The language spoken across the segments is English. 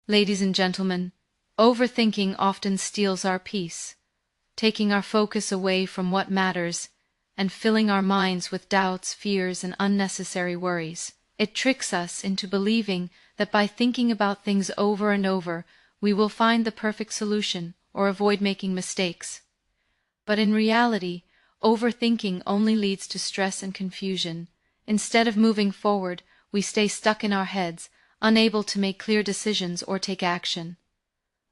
Ladies and gentlemen, overthinking often steals our peace, taking our focus away from what matters and filling our minds with doubts, fears, and unnecessary worries. It tricks us into believing that by thinking about things over and over, we will find the perfect solution or avoid making mistakes. But in reality, overthinking only leads to stress and confusion. Instead of moving forward, we stay stuck in our heads, unable to make clear decisions or take action.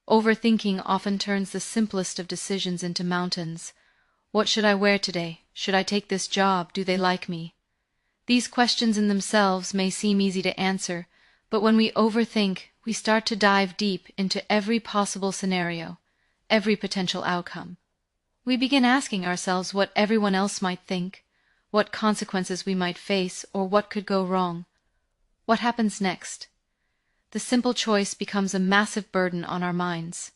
Overthinking often turns the simplest of decisions into mountains. What should I wear today? Should I take this job? Do they like me? These questions in themselves may seem easy to answer, but when we overthink, we start to dive deep into every possible scenario, every potential outcome. We begin asking ourselves what everyone else might think, what consequences we might face, or what could go wrong. What happens next? The simple choice becomes a massive burden on our minds.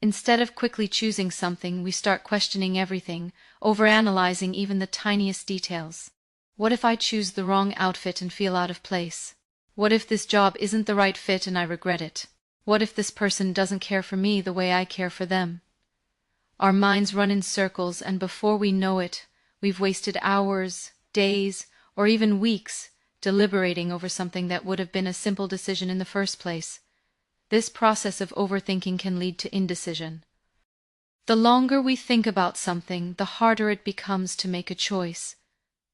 Instead of quickly choosing something, we start questioning everything, overanalyzing even the tiniest details. What if I choose the wrong outfit and feel out of place? What if this job isn't the right fit and I regret it? What if this person doesn't care for me the way I care for them? Our minds run in circles, and before we know it, we've wasted hours, days, or even weeks deliberating over something that would have been a simple decision in the first place. This process of overthinking can lead to indecision. The longer we think about something, the harder it becomes to make a choice.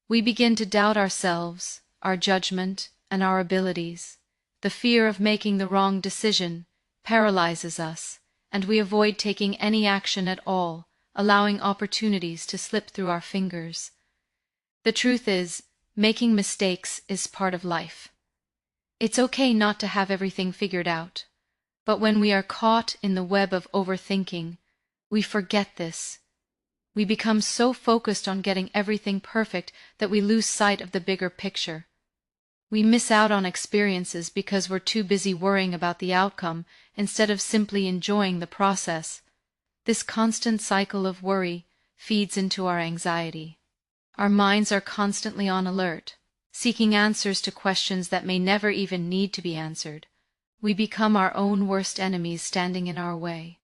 We begin to doubt ourselves, our judgment, and our abilities. The fear of making the wrong decision paralyzes us, and we avoid taking any action at all, allowing opportunities to slip through our fingers. The truth is, making mistakes is part of life. It's okay not to have everything figured out, but when we are caught in the web of overthinking, we forget this. We become so focused on getting everything perfect that we lose sight of the bigger picture. We miss out on experiences because we're too busy worrying about the outcome instead of simply enjoying the process. This constant cycle of worry feeds into our anxiety. Our minds are constantly on alert, seeking answers to questions that may never even need to be answered. We become our own worst enemies standing in our way.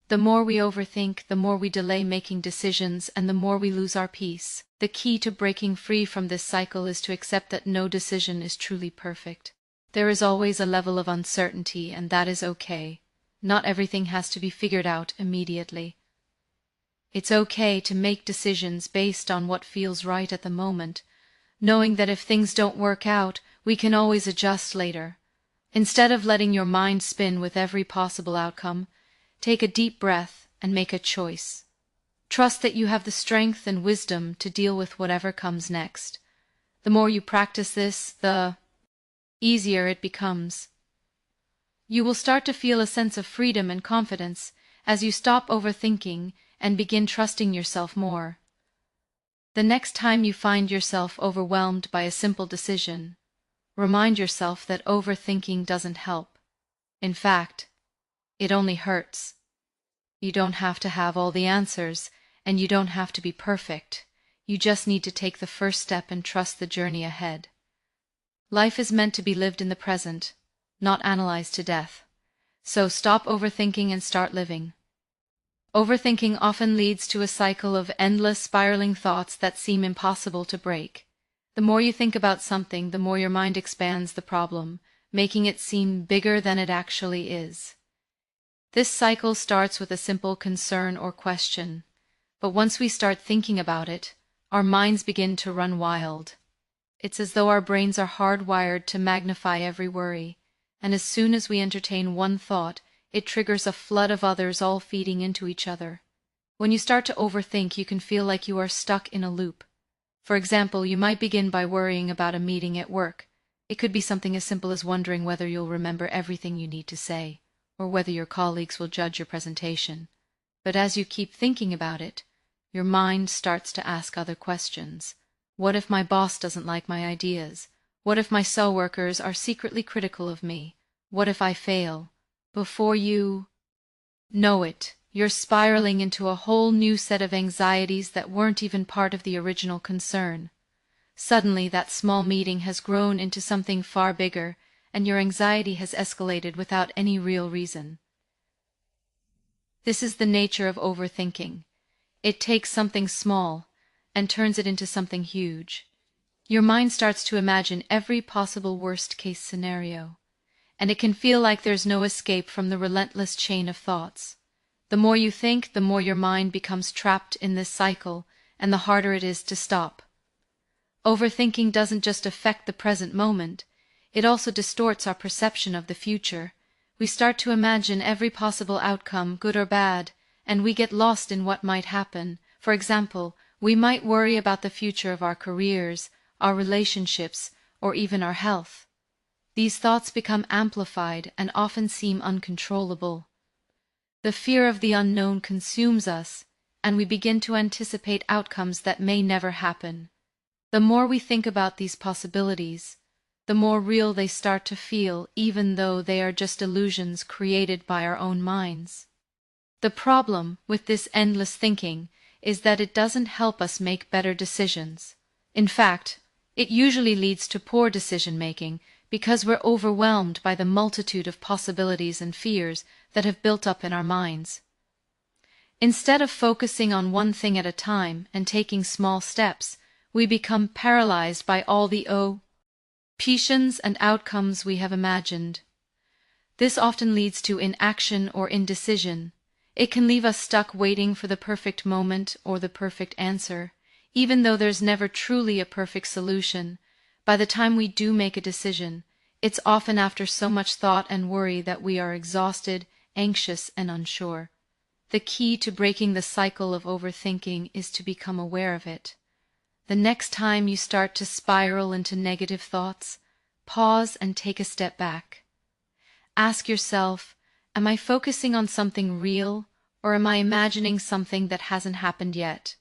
The more we overthink, the more we delay making decisions, and the more we lose our peace. The key to breaking free from this cycle is to accept that no decision is truly perfect. There is always a level of uncertainty, and that is okay. Not everything has to be figured out immediately. It's okay to make decisions based on what feels right at the moment, knowing that if things don't work out, we can always adjust later. Instead of letting your mind spin with every possible outcome, take a deep breath and make a choice. Trust that you have the strength and wisdom to deal with whatever comes next. The more you practice this, the easier it becomes. You will start to feel a sense of freedom and confidence as you stop overthinking and begin trusting yourself more. The next time you find yourself overwhelmed by a simple decision, remind yourself that overthinking doesn't help. In fact, it only hurts. You don't have to have all the answers, and you don't have to be perfect. You just need to take the first step and trust the journey ahead. Life is meant to be lived in the present, not analyzed to death. So stop overthinking and start living. Overthinking often leads to a cycle of endless spiraling thoughts that seem impossible to break. The more you think about something, the more your mind expands the problem, making it seem bigger than it actually is. This cycle starts with a simple concern or question, but once we start thinking about it, our minds begin to run wild. It's as though our brains are hardwired to magnify every worry, and as soon as we entertain one thought, it triggers a flood of others all feeding into each other. When you start to overthink, you can feel like you are stuck in a loop. For example, you might begin by worrying about a meeting at work. It could be something as simple as wondering whether you'll remember everything you need to say, or whether your colleagues will judge your presentation. But as you keep thinking about it, your mind starts to ask other questions. What if my boss doesn't like my ideas? What if my coworkers are secretly critical of me? What if I fail? Before you know it, you're spiraling into a whole new set of anxieties that weren't even part of the original concern. Suddenly, that small meeting has grown into something far bigger, and your anxiety has escalated without any real reason. This is the nature of overthinking. It takes something small and turns it into something huge. Your mind starts to imagine every possible worst-case scenario, and it can feel like there's no escape from the relentless chain of thoughts. The more you think, the more your mind becomes trapped in this cycle, and the harder it is to stop. Overthinking doesn't just affect the present moment, it also distorts our perception of the future. We start to imagine every possible outcome, good or bad, and we get lost in what might happen. For example, we might worry about the future of our careers, our relationships, or even our health. These thoughts become amplified and often seem uncontrollable. The fear of the unknown consumes us, and we begin to anticipate outcomes that may never happen. The more we think about these possibilities, the more real they start to feel, even though they are just illusions created by our own minds. The problem with this endless thinking is that it doesn't help us make better decisions. In fact, it usually leads to poor decision-making because we're overwhelmed by the multitude of possibilities and fears that have built up in our minds. Instead of focusing on one thing at a time and taking small steps, we become paralyzed by all the options and outcomes we have imagined. This often leads to inaction or indecision. It can leave us stuck waiting for the perfect moment or the perfect answer, even though there's never truly a perfect solution. By the time we do make a decision, it's often after so much thought and worry that we are exhausted, anxious, and unsure. The key to breaking the cycle of overthinking is to become aware of it. The next time you start to spiral into negative thoughts, pause and take a step back. Ask yourself, am I focusing on something real, or am I imagining something that hasn't happened yet?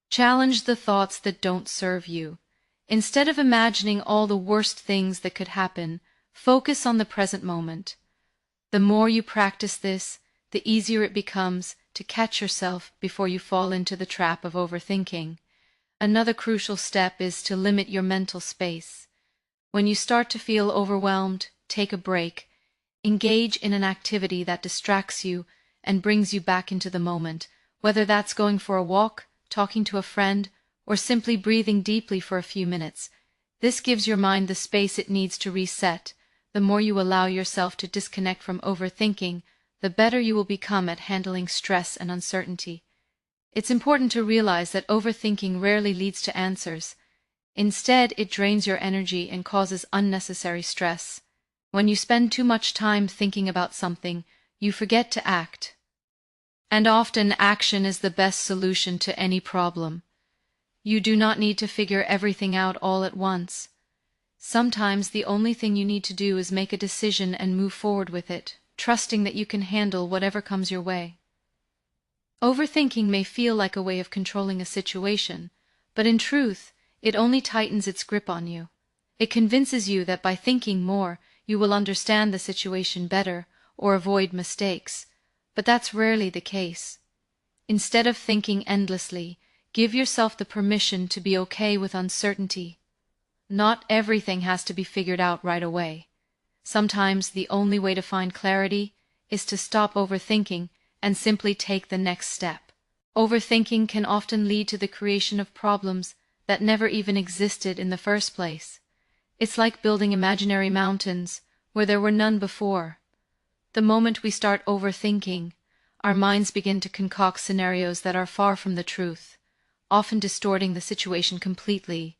Challenge the thoughts that don't serve you. Instead of imagining all the worst things that could happen, focus on the present moment. The more you practice this, the easier it becomes to catch yourself before you fall into the trap of overthinking. Another crucial step is to limit your mental space. When you start to feel overwhelmed, take a break. Engage in an activity that distracts you and brings you back into the moment, whether that's going for a walk, talking to a friend, or simply breathing deeply for a few minutes. This gives your mind the space it needs to reset. The more you allow yourself to disconnect from overthinking, the better you will become at handling stress and uncertainty. It's important to realize that overthinking rarely leads to answers. Instead, it drains your energy and causes unnecessary stress. When you spend too much time thinking about something, you forget to act. And often action is the best solution to any problem. You do not need to figure everything out all at once. Sometimes the only thing you need to do is make a decision and move forward with it, trusting that you can handle whatever comes your way. Overthinking may feel like a way of controlling a situation, but in truth, it only tightens its grip on you. It convinces you that by thinking more, you will understand the situation better or avoid mistakes, but that's rarely the case. Instead of thinking endlessly, give yourself the permission to be okay with uncertainty. Not everything has to be figured out right away. Sometimes the only way to find clarity is to stop overthinking and simply take the next step. Overthinking can often lead to the creation of problems that never even existed in the first place. It's like building imaginary mountains where there were none before. The moment we start overthinking, our minds begin to concoct scenarios that are far from the truth, often distorting the situation completely.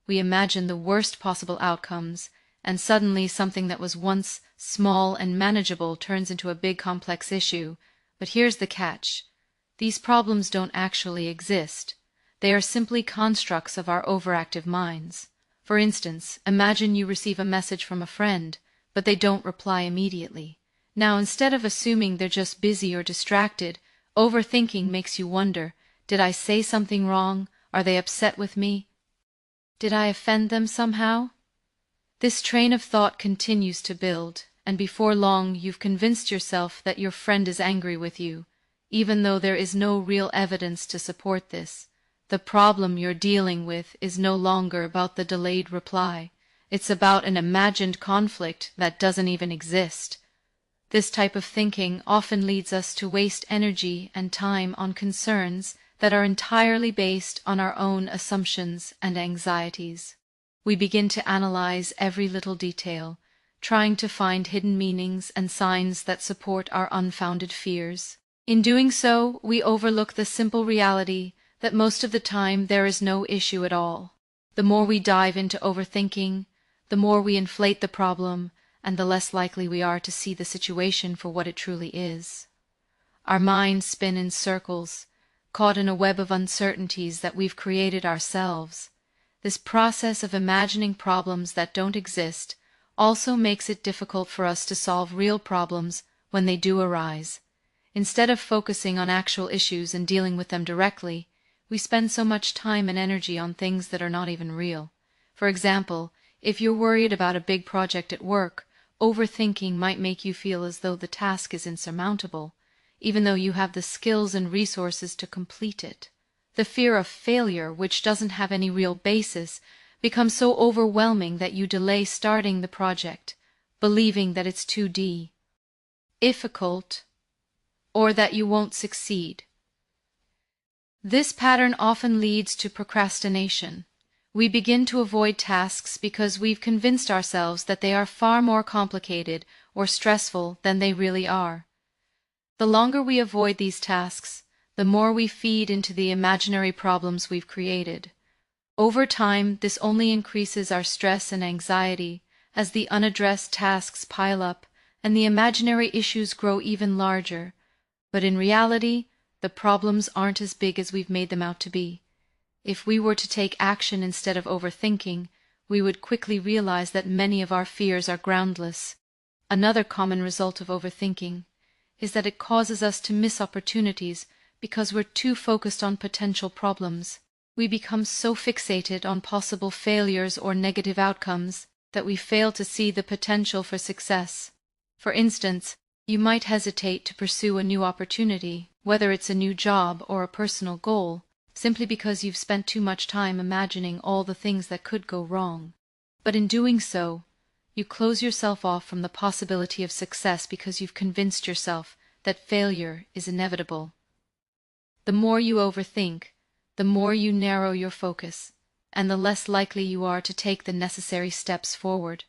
We imagine the worst possible outcomes, and suddenly something that was once small and manageable turns into a big complex issue. But here's the catch. These problems don't actually exist. They are simply constructs of our overactive minds. For instance, imagine you receive a message from a friend, but they don't reply immediately. Now, instead of assuming they're just busy or distracted, overthinking makes you wonder, did I say something wrong? Are they upset with me? Did I offend them somehow? This train of thought continues to build, and before long you've convinced yourself that your friend is angry with you, even though there is no real evidence to support this. The problem you're dealing with is no longer about the delayed reply. It's about an imagined conflict that doesn't even exist. This type of thinking often leads us to waste energy and time on concerns that are entirely based on our own assumptions and anxieties. We begin to analyze every little detail, trying to find hidden meanings and signs that support our unfounded fears. In doing so, we overlook the simple reality that most of the time there is no issue at all. The more we dive into overthinking, the more we inflate the problem, and the less likely we are to see the situation for what it truly is. Our minds spin in circles, caught in a web of uncertainties that we've created ourselves. This process of imagining problems that don't exist also makes it difficult for us to solve real problems when they do arise. Instead of focusing on actual issues and dealing with them directly, we spend so much time and energy on things that are not even real. For example, if you're worried about a big project at work, overthinking might make you feel as though the task is insurmountable, even though you have the skills and resources to complete it. The fear of failure, which doesn't have any real basis, becomes so overwhelming that you delay starting the project, believing that it's too difficult or that you won't succeed. This pattern often leads to procrastination. We begin to avoid tasks because we've convinced ourselves that they are far more complicated or stressful than they really are. The longer we avoid these tasks, the more we feed into the imaginary problems we've created. Over time, this only increases our stress and anxiety as the unaddressed tasks pile up and the imaginary issues grow even larger. But in reality, the problems aren't as big as we've made them out to be. If we were to take action instead of overthinking, we would quickly realize that many of our fears are groundless. Another common result of overthinking is that it causes us to miss opportunities because we're too focused on potential problems. We become so fixated on possible failures or negative outcomes that we fail to see the potential for success. For instance, you might hesitate to pursue a new opportunity, whether it's a new job or a personal goal, simply because you've spent too much time imagining all the things that could go wrong. But in doing so, you close yourself off from the possibility of success because you've convinced yourself that failure is inevitable. The more you overthink, the more you narrow your focus, and the less likely you are to take the necessary steps forward.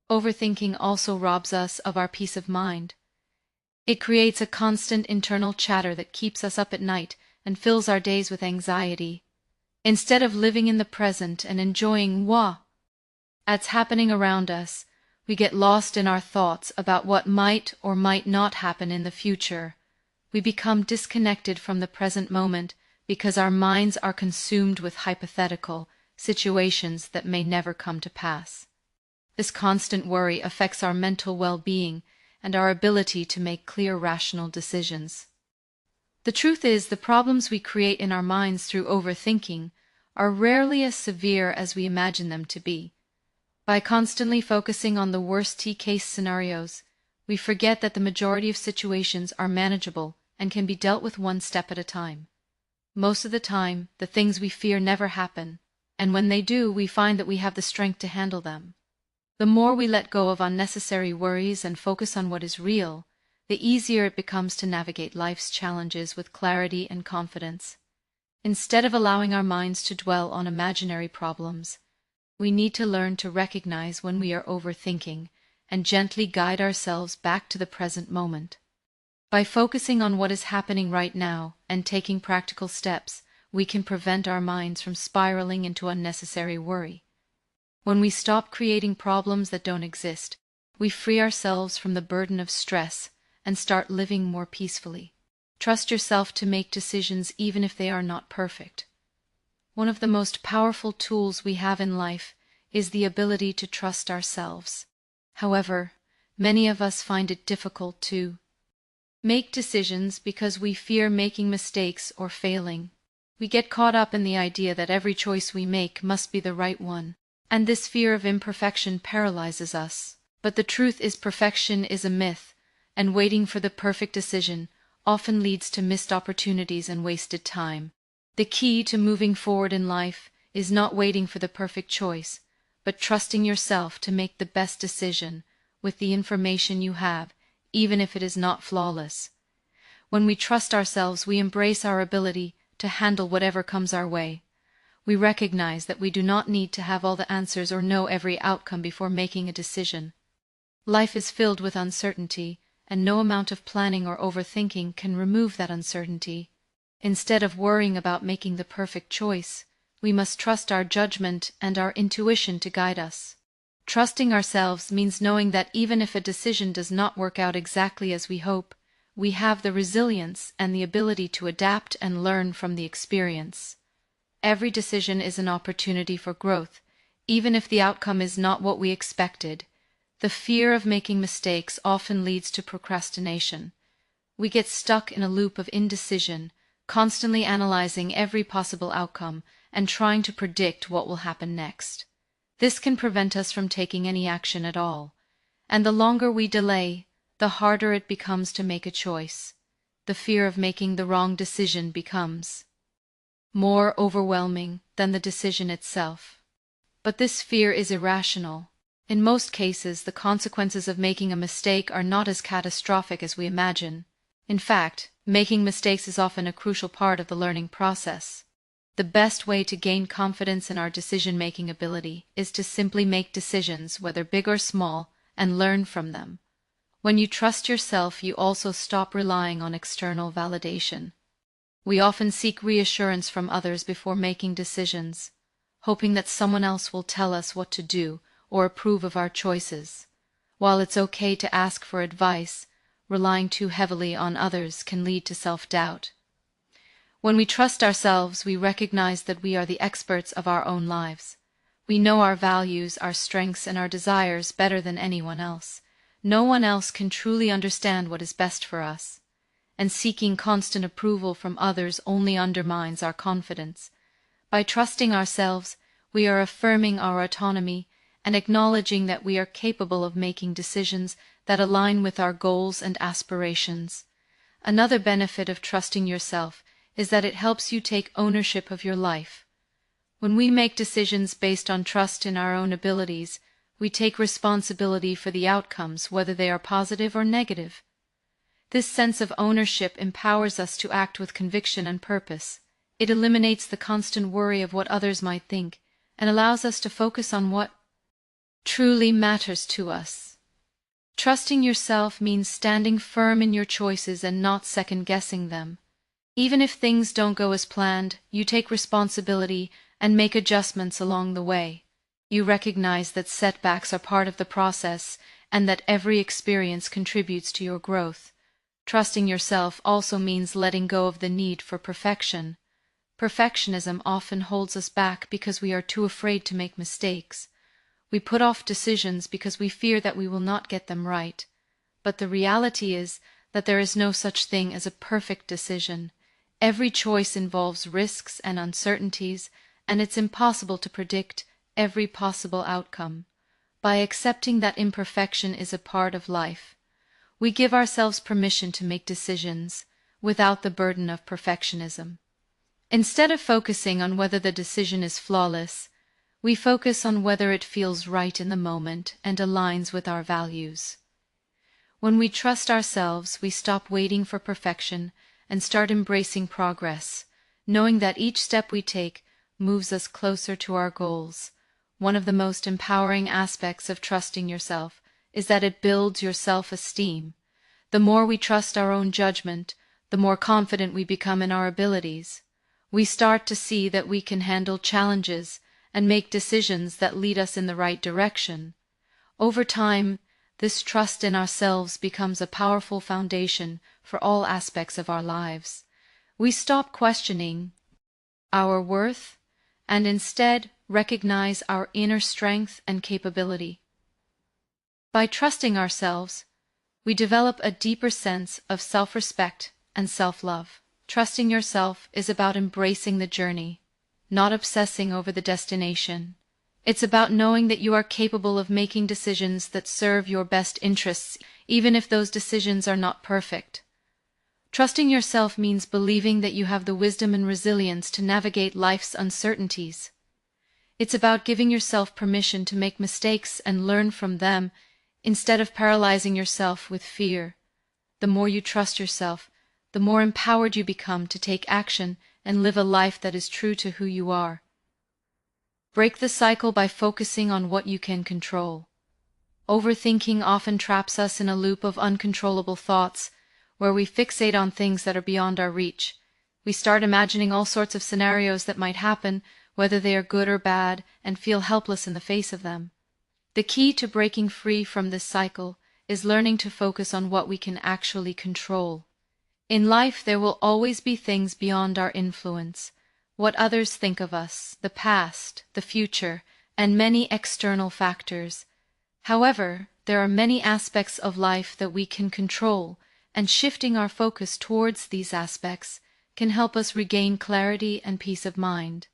Overthinking also robs us of our peace of mind. It creates a constant internal chatter that keeps us up at night and fills our days with anxiety. Instead of living in the present and enjoying what's happening around us, we get lost in our thoughts about what might or might not happen in the future. We become disconnected from the present moment because our minds are consumed with hypothetical situations that may never come to pass. This constant worry affects our mental well-being and our ability to make clear, rational decisions. The truth is, the problems we create in our minds through overthinking are rarely as severe as we imagine them to be. By constantly focusing on the worst-case scenarios, we forget that the majority of situations are manageable and can be dealt with one step at a time. Most of the time, the things we fear never happen, and when they do, we find that we have the strength to handle them. The more we let go of unnecessary worries and focus on what is real, the easier it becomes to navigate life's challenges with clarity and confidence. Instead of allowing our minds to dwell on imaginary problems, we need to learn to recognize when we are overthinking and gently guide ourselves back to the present moment. By focusing on what is happening right now and taking practical steps, we can prevent our minds from spiraling into unnecessary worry. When we stop creating problems that don't exist, we free ourselves from the burden of stress and start living more peacefully. Trust yourself to make decisions even if they are not perfect. One of the most powerful tools we have in life is the ability to trust ourselves. However, many of us find it difficult to make decisions because we fear making mistakes or failing. We get caught up in the idea that every choice we make must be the right one, and this fear of imperfection paralyzes us. But the truth is, perfection is a myth, and waiting for the perfect decision often leads to missed opportunities and wasted time. The key to moving forward in life is not waiting for the perfect choice, but trusting yourself to make the best decision with the information you have, even if it is not flawless. When we trust ourselves, we embrace our ability to handle whatever comes our way. We recognize that we do not need to have all the answers or know every outcome before making a decision. Life is filled with uncertainty, and no amount of planning or overthinking can remove that uncertainty. Instead of worrying about making the perfect choice, we must trust our judgment and our intuition to guide us. Trusting ourselves means knowing that even if a decision does not work out exactly as we hope, we have the resilience and the ability to adapt and learn from the experience. Every decision is an opportunity for growth, even if the outcome is not what we expected. The fear of making mistakes often leads to procrastination. We get stuck in a loop of indecision, constantly analyzing every possible outcome and trying to predict what will happen next. This can prevent us from taking any action at all, and the longer we delay, the harder it becomes to make a choice. The fear of making the wrong decision becomes more overwhelming than the decision itself. But this fear is irrational. In most cases, the consequences of making a mistake are not as catastrophic as we imagine. In fact, making mistakes is often a crucial part of the learning process. The best way to gain confidence in our decision-making ability is to simply make decisions, whether big or small, and learn from them. When you trust yourself, you also stop relying on external validation. We often seek reassurance from others before making decisions, hoping that someone else will tell us what to do or approve of our choices. While it's okay to ask for advice, relying too heavily on others can lead to self-doubt. When we trust ourselves, we recognize that we are the experts of our own lives. We know our values, our strengths, and our desires better than anyone else. No one else can truly understand what is best for us, and seeking constant approval from others only undermines our confidence. By trusting ourselves, we are affirming our autonomy and acknowledging that we are capable of making decisions that align with our goals and aspirations. Another benefit of trusting yourself is that it helps you take ownership of your life. When we make decisions based on trust in our own abilities, we take responsibility for the outcomes, whether they are positive or negative. This sense of ownership empowers us to act with conviction and purpose. It eliminates the constant worry of what others might think and allows us to focus on what truly matters to us. Trusting yourself means standing firm in your choices and not second-guessing them. Even if things don't go as planned, you take responsibility and make adjustments along the way. You recognize that setbacks are part of the process and that every experience contributes to your growth. Trusting yourself also means letting go of the need for perfection. Perfectionism often holds us back because we are too afraid to make mistakes. We put off decisions because we fear that we will not get them right. But the reality is that there is no such thing as a perfect decision. Every choice involves risks and uncertainties, and it's impossible to predict every possible outcome. By accepting that imperfection is a part of life, we give ourselves permission to make decisions without the burden of perfectionism. Instead of focusing on whether the decision is flawless, we focus on whether it feels right in the moment and aligns with our values. When we trust ourselves, we stop waiting for perfection and start embracing progress, knowing that each step we take moves us closer to our goals. One of the most empowering aspects of trusting yourself is that it builds your self-esteem. The more we trust our own judgment, the more confident we become in our abilities. We start to see that we can handle challenges and make decisions that lead us in the right direction. Over time, this trust in ourselves becomes a powerful foundation for all aspects of our lives. We stop questioning our worth and instead recognize our inner strength and capability. By trusting ourselves, we develop a deeper sense of self-respect and self-love. Trusting yourself is about embracing the journey, not obsessing over the destination. It's about knowing that you are capable of making decisions that serve your best interests, even if those decisions are not perfect. Trusting yourself means believing that you have the wisdom and resilience to navigate life's uncertainties. It's about giving yourself permission to make mistakes and learn from them instead of paralyzing yourself with fear. The more you trust yourself, the more empowered you become to take action and live a life that is true to who you are. Break the cycle by focusing on what you can control. Overthinking often traps us in a loop of uncontrollable thoughts, where we fixate on things that are beyond our reach. We start imagining all sorts of scenarios that might happen, whether they are good or bad, and feel helpless in the face of them. The key to breaking free from this cycle is learning to focus on what we can actually control. In life, there will always be things beyond our influence: what others think of us, the past, the future, and many external factors. However, there are many aspects of life that we can control, and shifting our focus towards these aspects can help us regain clarity and peace of mind.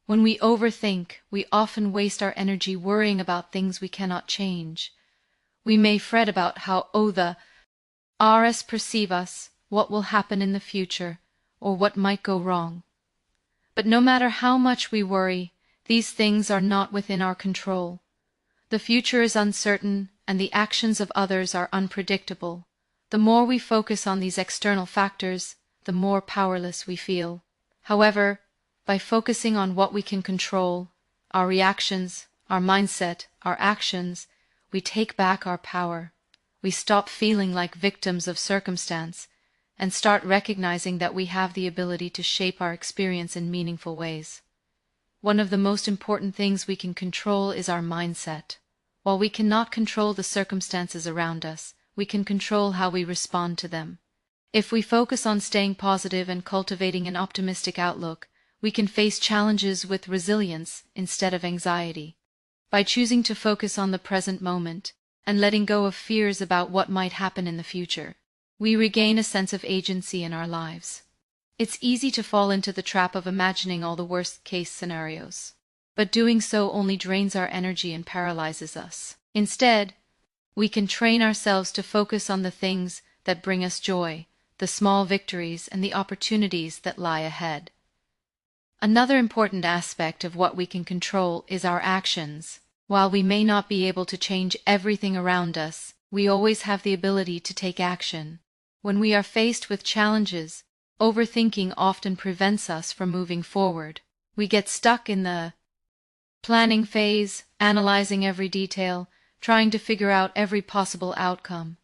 When we overthink, we often waste our energy worrying about things we cannot change. We may fret about how others perceive us, what will happen in the future, or what might go wrong. But no matter how much we worry, these things are not within our control. The future is uncertain, and the actions of others are unpredictable. The more we focus on these external factors, the more powerless we feel. However, by focusing on what we can control, our reactions, our mindset, our actions, we take back our power. We stop feeling like victims of circumstance and start recognizing that we have the ability to shape our experience in meaningful ways. One of the most important things we can control is our mindset. While we cannot control the circumstances around us, we can control how we respond to them. If we focus on staying positive and cultivating an optimistic outlook, we can face challenges with resilience instead of anxiety. By choosing to focus on the present moment and letting go of fears about what might happen in the future, we regain a sense of agency in our lives. It's easy to fall into the trap of imagining all the worst-case scenarios, but doing so only drains our energy and paralyzes us. Instead, we can train ourselves to focus on the things that bring us joy, the small victories, and the opportunities that lie ahead. Another important aspect of what we can control is our actions. While we may not be able to change everything around us, we always have the ability to take action. When we are faced with challenges, overthinking often prevents us from moving forward. We get stuck in the planning phase, analyzing every detail, trying to figure out every possible outcome.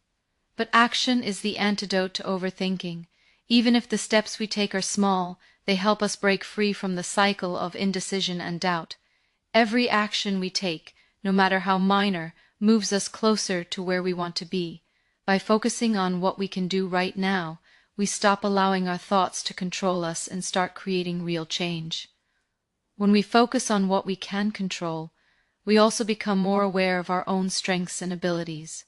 But action is the antidote to overthinking. Even if the steps we take are small, they help us break free from the cycle of indecision and doubt. Every action we take, no matter how minor, moves us closer to where we want to be. By focusing on what we can do right now, we stop allowing our thoughts to control us and start creating real change. When we focus on what we can control, we also become more aware of our own strengths and abilities.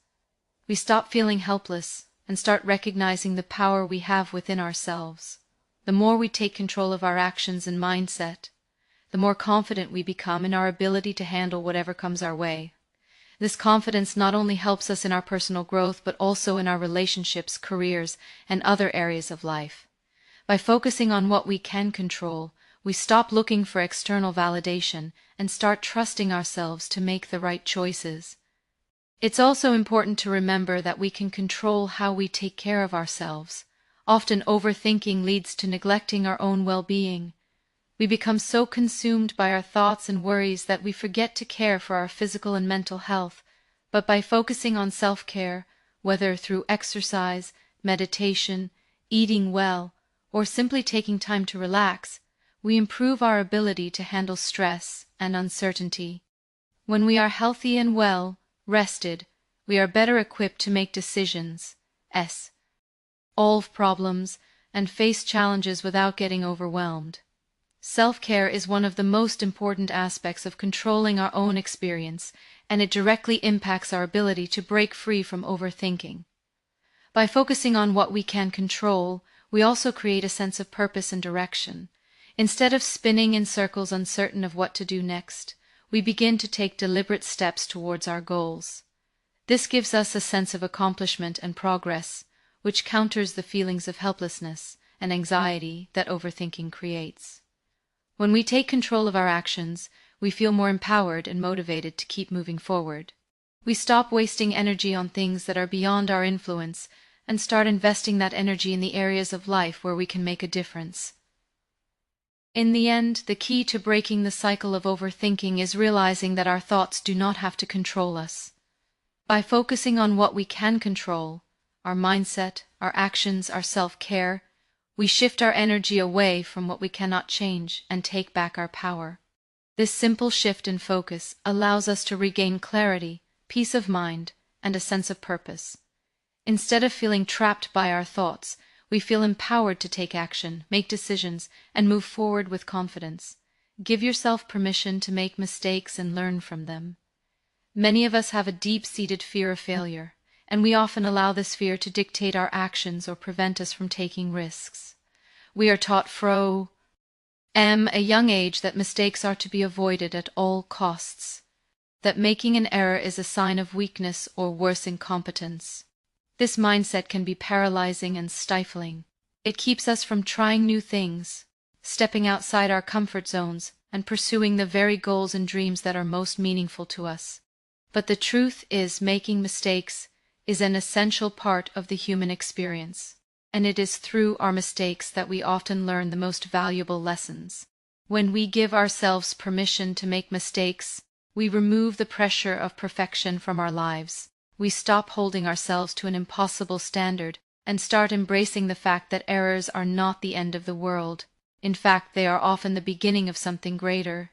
We stop feeling helpless and start recognizing the power we have within ourselves. The more we take control of our actions and mindset, the more confident we become in our ability to handle whatever comes our way. This confidence not only helps us in our personal growth, but also in our relationships, careers, and other areas of life. By focusing on what we can control, we stop looking for external validation and start trusting ourselves to make the right choices. It's also important to remember that we can control how we take care of ourselves. Often overthinking leads to neglecting our own well-being. We become so consumed by our thoughts and worries that we forget to care for our physical and mental health. But by focusing on self-care, whether through exercise, meditation, eating well, or simply taking time to relax, we improve our ability to handle stress and uncertainty. When we are healthy and well, rested, we are better equipped to make decisions, solve problems, and face challenges without getting overwhelmed. Self-care is one of the most important aspects of controlling our own experience, and it directly impacts our ability to break free from overthinking. By focusing on what we can control, we also create a sense of purpose and direction. Instead of spinning in circles uncertain of what to do next, we begin to take deliberate steps towards our goals. This gives us a sense of accomplishment and progress, which counters the feelings of helplessness and anxiety that overthinking creates. When we take control of our actions, we feel more empowered and motivated to keep moving forward. We stop wasting energy on things that are beyond our influence and start investing that energy in the areas of life where we can make a difference. In the end, the key to breaking the cycle of overthinking is realizing that our thoughts do not have to control us. By focusing on what we can control, our mindset, our actions, our self-care, we shift our energy away from what we cannot change and take back our power. This simple shift in focus allows us to regain clarity, peace of mind, and a sense of purpose. Instead of feeling trapped by our thoughts, we feel empowered to take action, make decisions, and move forward with confidence. Give yourself permission to make mistakes and learn from them. Many of us have a deep-seated fear of failure, and we often allow this fear to dictate our actions or prevent us from taking risks. We are taught from a young age that mistakes are to be avoided at all costs, that making an error is a sign of weakness or worse, incompetence. This mindset can be paralyzing and stifling. It keeps us from trying new things, stepping outside our comfort zones, and pursuing the very goals and dreams that are most meaningful to us. But the truth is, making mistakes is an essential part of the human experience, and it is through our mistakes that we often learn the most valuable lessons. When we give ourselves permission to make mistakes, we remove the pressure of perfection from our lives. We stop holding ourselves to an impossible standard and start embracing the fact that errors are not the end of the world. In fact, they are often the beginning of something greater.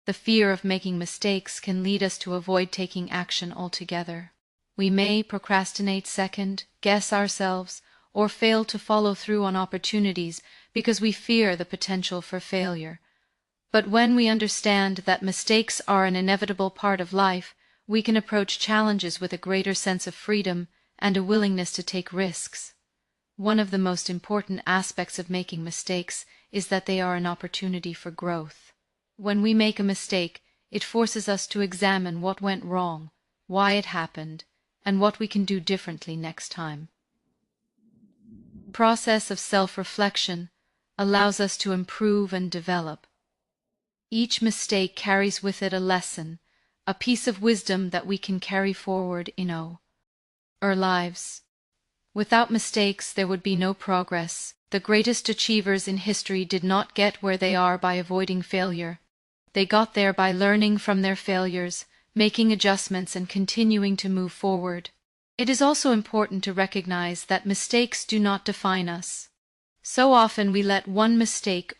The fear of making mistakes can lead us to avoid taking action altogether. We may procrastinate, second-guess ourselves, or fail to follow through on opportunities because we fear the potential for failure. But when we understand that mistakes are an inevitable part of life, we can approach challenges with a greater sense of freedom and a willingness to take risks. One of the most important aspects of making mistakes is that they are an opportunity for growth. When we make a mistake, it forces us to examine what went wrong, why it happened, and what we can do differently next time. The process of self-reflection allows us to improve and develop. Each mistake carries with it a lesson, a piece of wisdom that we can carry forward in our lives. Without mistakes, there would be no progress. The greatest achievers in history did not get where they are by avoiding failure. They got there by learning from their failures, making adjustments, and continuing to move forward. It is also important to recognize that mistakes do not define us. So often we let one mistake